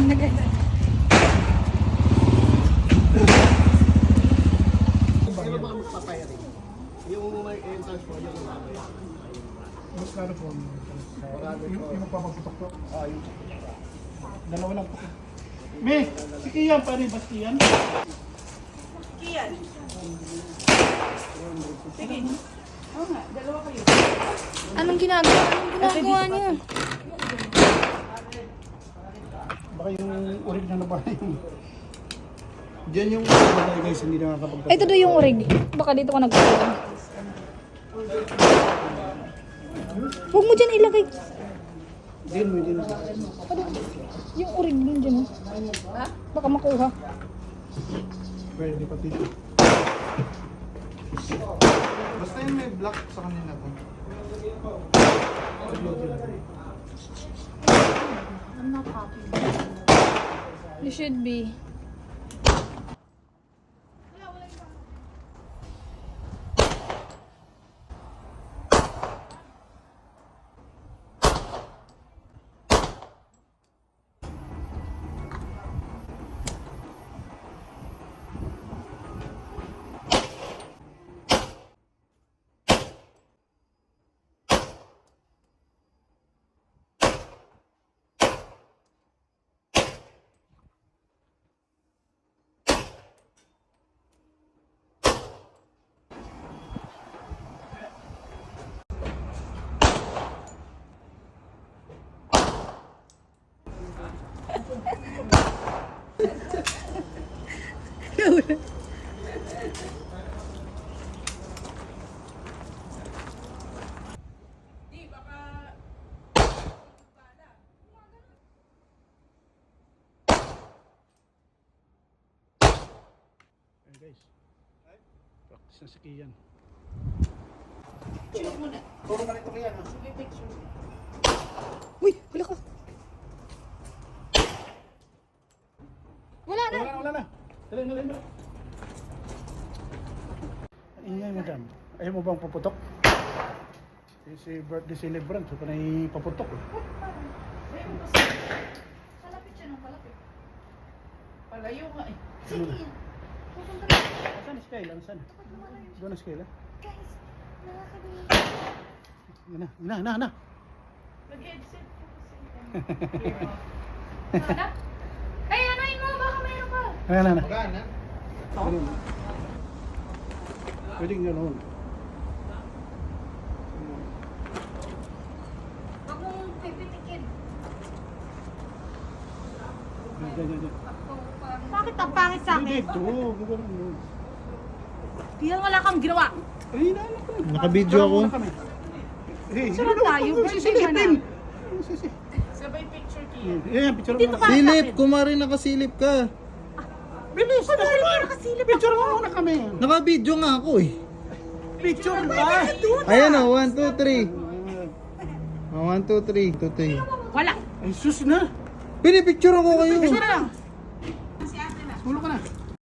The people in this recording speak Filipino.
Kami na guys. Sino ba magpapaya rin? Yung may entrance mo, yung mamaya. Mas lalo po. Yung magpapaputok po. Yung Dalawa lang po. Me, si Kian pa rin ba si Kian? Kian. Sige. Oo nga, dalawa kayo. Anong ginagawa? Anong ginagawa niya? Baka yung original na bahay yung... Diyan yung bahay guys, hindi nakakapagpapit. Ito doon yung urig. Baka dito ka nagkukuha. Huwag mo dyan ilagay. Din mo, din mo. Ano? Yung urig din dyan. Oh. Ha? Baka makuha. Pwede pa dito. Basta yung may block sa kanina to. I'm not happy. You should be. Guys, practice na si Kian. Picture muna. Puro ka rito kaya, no? Sige, picture. Uy, wala ka. Wala na. Wala na. Dali, dali, dali. Ingay mo dyan. Ayaw mo bang paputok? Si birthday celebrant, so panay paputok eh. Palapit siya ng palapit. Palayo nga eh. Ano na? Saan si Kayla? Saan? Doon na si Kayla? Guys, nakakadumi. Na. Nag-headset po kasi. Ano? Ay, anayin mo. Baka mayroon ka. Na. Magana? Pwedeng gano'n. Huwag mong pipitikin. Diyan. Bakit ang pangit sa akin? Dito, gano'n. Diyan wala kang ginawa. Ay, naano ko. Nakabidyo ako. Picture tayo. Sisilipin. Sabay picture Hmm. kiyo. Ayan, picture Dito mo. pa. Silip! Kumari nakasilip ka. Bilis! Picture mo muna kami. Nakabidyo nga ako eh. Picture ba? Ayan o, 1, 2, 3. 1, 2, 3. 2, 3. Wala. Ay, sus na. Pinipicture ako kayo. Picture na lang. Tulog ka na.